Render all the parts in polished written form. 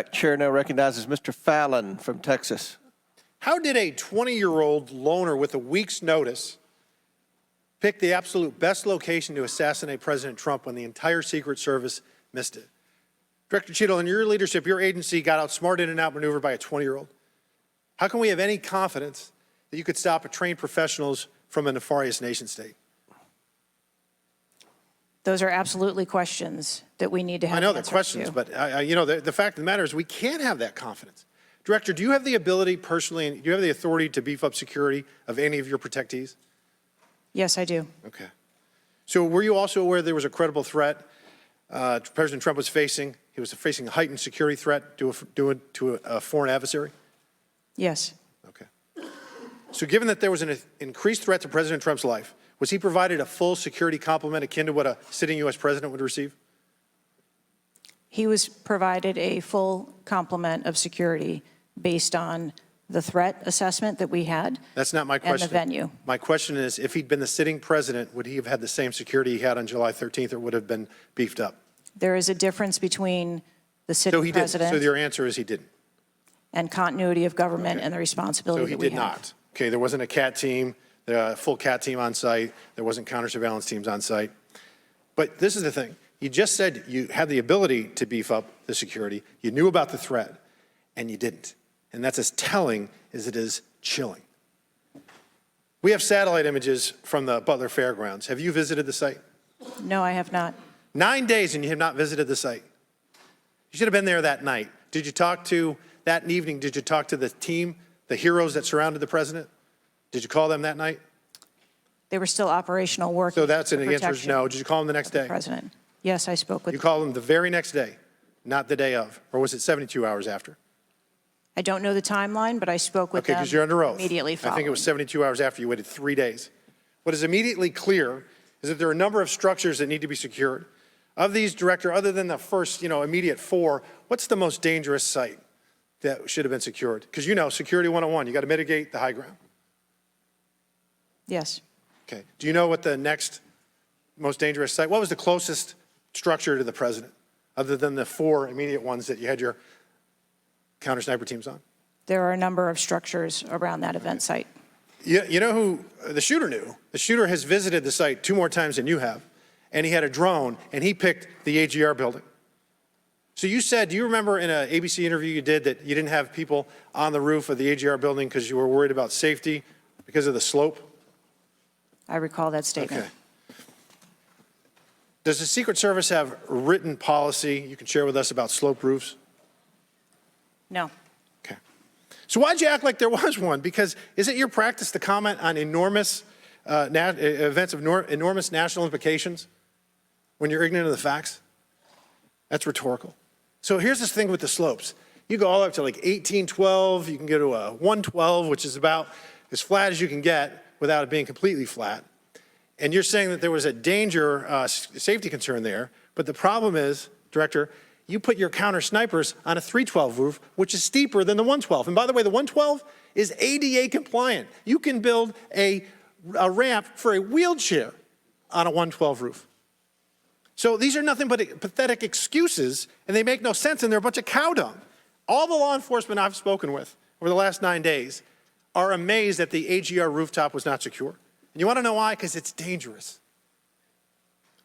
Chair now recognizes Mr. Fallon from Texas. How did a 20-year-old loner with a week's notice pick the absolute best location to assassinate President Trump when the entire Secret Service missed it? Director Cheatle, in your leadership, your agency got outsmarted and outmaneuvered by a 20-year-old. How can we have any confidence that you could stop a trained professionals from a nefarious nation state? Those are absolutely questions that we need to have. I know they're questions, but you know, the fact of the matter is we can't have that confidence. Director, do you have the ability personally, and do you have the authority to beef up security of any of your protectees? Yes, I do. Okay. So were you also aware there was a credible threat President Trump was facing? He was facing a heightened security threat to a foreign adversary? Yes. Okay. So given that there was an increased threat to President Trump's life, was he provided a full security complement akin to what a sitting U.S. president would receive? He was provided a full complement of security based on the threat assessment that we had. That's not my question. And the venue. My question is, if he'd been the sitting president, would he have had the same security he had on July 13th, or would have been beefed up? There is a difference between the sitting president. So your answer is he didn't. And continuity of government and the responsibility that we have. So he did not. Okay, there wasn't a CAT team, a full CAT team on site. There wasn't counter-surveillance teams on site. But this is the thing. You just said you had the ability to beef up the security. You knew about the threat, and you didn't. And that's as telling as it is chilling. We have satellite images from the Butler Fairgrounds. Have you visited the site? No, I have not. 9 days and you have not visited the site. You should have been there that night. Did you talk to, that evening, did you talk to the team, the heroes that surrounded the president? Did you call them that night? They were still operational work. So that's an answer is no. Did you call them the next day? President. Yes, I spoke with You called them the very next day, not the day of, or was it 72 hours after? I don't know the timeline, but I spoke with them. Okay, because you're under oath. Immediately following. I think it was 72 hours after. You waited 3 days. What is immediately clear is that there are a number of structures that need to be secured. Of these, Director, other than the first, immediate 4, what's the most dangerous site that should have been secured? Because security 101, you got to mitigate the high ground. Yes. Okay. Do you know what the next most dangerous site, what was the closest structure to the president, other than the 4 immediate ones that you had your counter sniper teams on? There are a number of structures around that event site. You know who the shooter knew? The shooter has visited the site 2 more times than you have, and he had a drone, and he picked the AGR building. So you said, do you remember in an ABC interview you did that you didn't have people on the roof of the AGR building because you were worried about safety because of the slope? I recall that statement. Okay. Does the Secret Service have written policy you can share with us about slope roofs? No. Okay. So why'd you act like there was one? Because is it your practice to comment on enormous events of enormous national implications when you're ignorant of the facts? That's rhetorical. So here's this thing with the slopes. You go all up to like 1812, you can go to a 112, which is about as flat as you can get without it being completely flat. And you're saying that there was a danger, safety concern there, but the problem is, Director, you put your counter snipers on a 312 roof, which is steeper than the 112. And by the way, the 112 is ADA compliant. You can build a ramp for a wheelchair on a 112 roof. So these are nothing but pathetic excuses, and they make no sense, and they're a bunch of cow dung. All the law enforcement I've spoken with over the last 9 days are amazed that the AGR rooftop was not secure. And you want to know why? Because it's dangerous.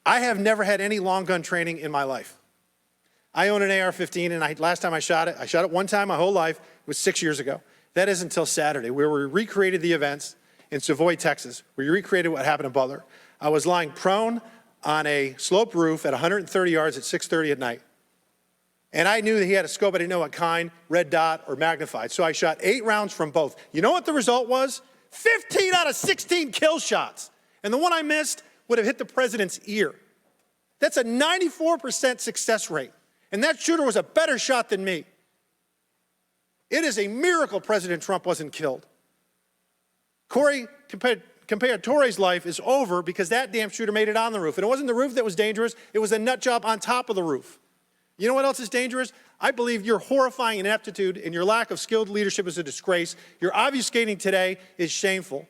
I have never had any long gun training in my life. I own an AR-15, and last time I shot it one time my whole life. It was 6 years ago. That is until Saturday, where we recreated the events in Savoy, Texas. We recreated what happened in Butler. I was lying prone on a sloped roof at 130 yards at 6:30 at night. And I knew that he had a scope. I didn't know what kind, red dot or magnified. So I shot 8 rounds from both. You know what the result was? 15 out of 16 kill shots. And the one I missed would have hit the president's ear. That's a 94% success rate. And that shooter was a better shot than me. It is a miracle President Trump wasn't killed. Corey Comparatore life is over because that damn shooter made it on the roof. And it wasn't the roof that was dangerous. It was the nut job on top of the roof. You know what else is dangerous? I believe your horrifying ineptitude and your lack of skilled leadership is a disgrace. Your obfuscating today is shameful.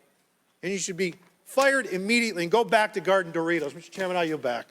And you should be fired immediately and go back to guarding Doritos. Mr. Chairman, I yield back.